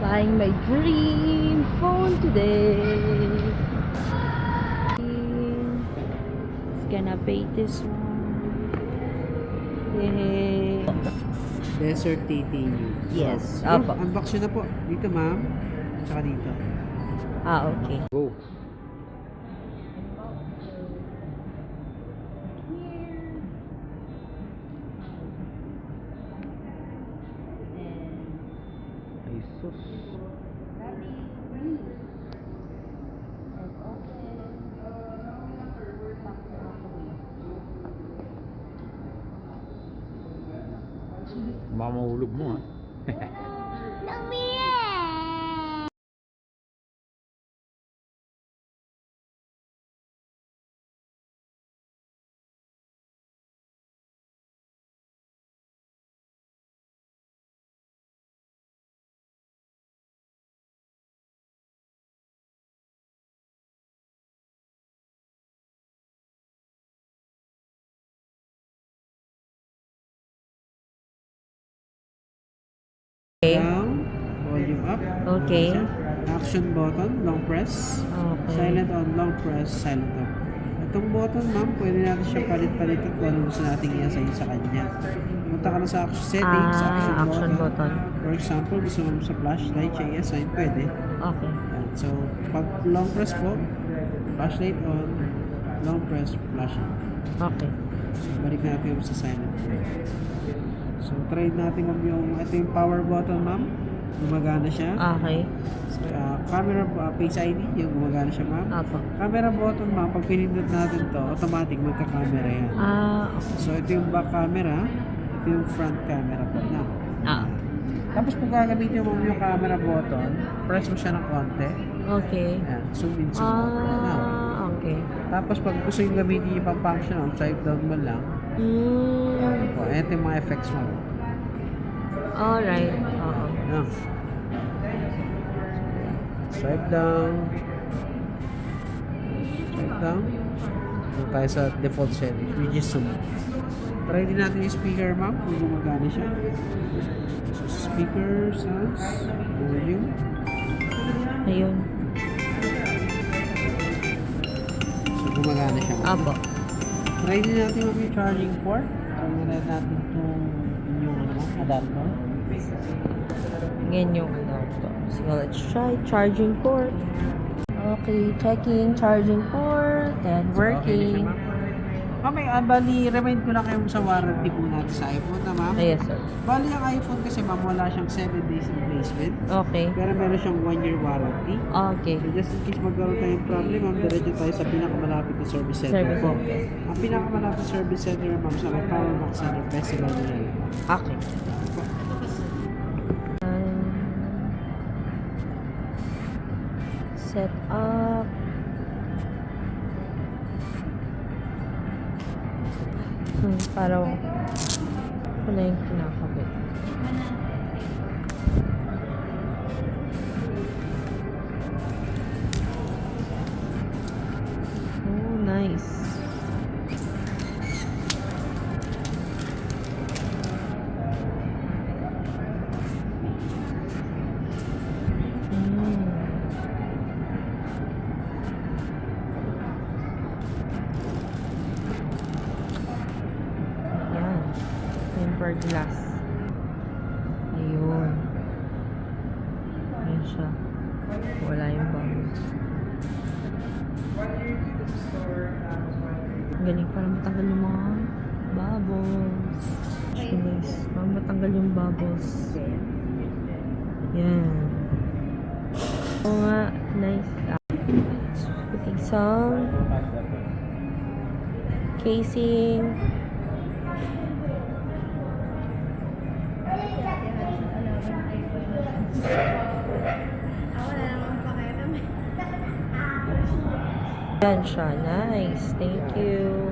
Buying my dream phone today. It's gonna pay this one. Yay. Desert TTU. Yes. So, Apo. unbox yun na po. Dito, ma'am. Tsaka dito. Okay. Go. Jesus. Baka mahulog mo ha. Okay. Down. Volume up. Okay. Action button. Long press. Okay. Silent on. Long press. Silent off. Itong button, ma'am, pwede natin siya palit-palitan kung ano gusto natin i-assign sa kanya. Punta ka na sa settings, Action button. For example, gusto mo sa flashlight siya i-assign, pwede. Okay. Yan. So, pag long press po, flashlight on, long press, flashlight. Okay. So, balik natin yung sa silent mode. So, try natin ito yung power button, ma'am. Gumagana siya. Okay. Camera, face ID, yung gumagana siya, ma'am. Apo. Camera button, ma'am, pag pinindot natin to, automatic magka-camera yan. Okay. So, ito yung back camera, ito yung front camera po na. Tapos kung gagamitin mo yung camera button, press mo siya ng konti. Okay. Ayan, zoom in, zoom out. Okay. Tapos pag gusto yung gamitin yung pang function, swipe down mo lang. Ito yung mga effects mo. Alright. Oo. Ayan. Swipe down. Swipe down. Doon tayo sa default settings, which is zoom. Try din natin yung speaker, ma'am, kung gumagana siya. So, speaker, sounds, volume. Ayun. So, gumagana siya, ma'am. Apo. Try din natin yung charging port. Try natin itong yung adapter. Ngayon yung adapter. So, let's try charging port. Okay, checking charging port and working. Ma'am, bali, remind ko na kayo sa warranty po natin sa iPhone na, ma'am. Yes, sir. Bali, ang iPhone kasi, ma'am, wala siyang 7 days replacement. Okay. Pero meron siyang 1-year warranty. Okay. So, just in case magkaroon tayong problem, ma'am, diretso tayo sa pinakamalapit na service center Service po. center. Ang pinakamalapit na service center, ma'am, sa Power Max Center Festival nila. Okay. Set up. Parang wala yung kinakabit. Oh, nice. Tempered glass. Ayun. Ayun siya. Wala yung bubbles. Galing para matanggal yung mga bubbles. Actually guys, para matanggal yung bubbles. Yan. Oo nga, nice. Putting some casing. Yan siya. Nice. Thank you.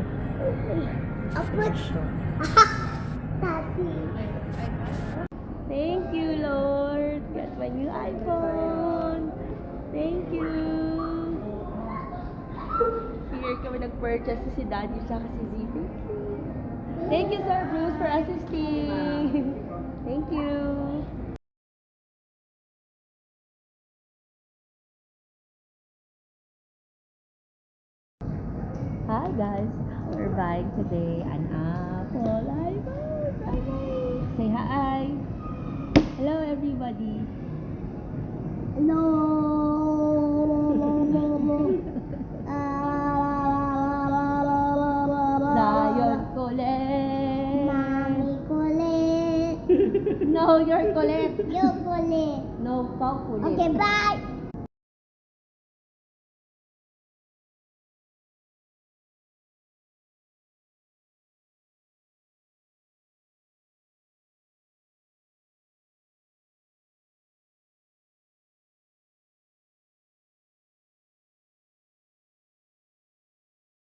Thank you, Lord. Got my new iPhone. Thank you. Here kami nag-purchase si Daddy at si ZP. Thank you, Sir Bruce, for assisting. Thank you. Hi guys, we're buying today an apple iPhone. Say hi. Hello everybody. Hello. Zion Colette. Mommy Colette. No, you're Colette. You Colette. No, Pau Colette. Okay, bye.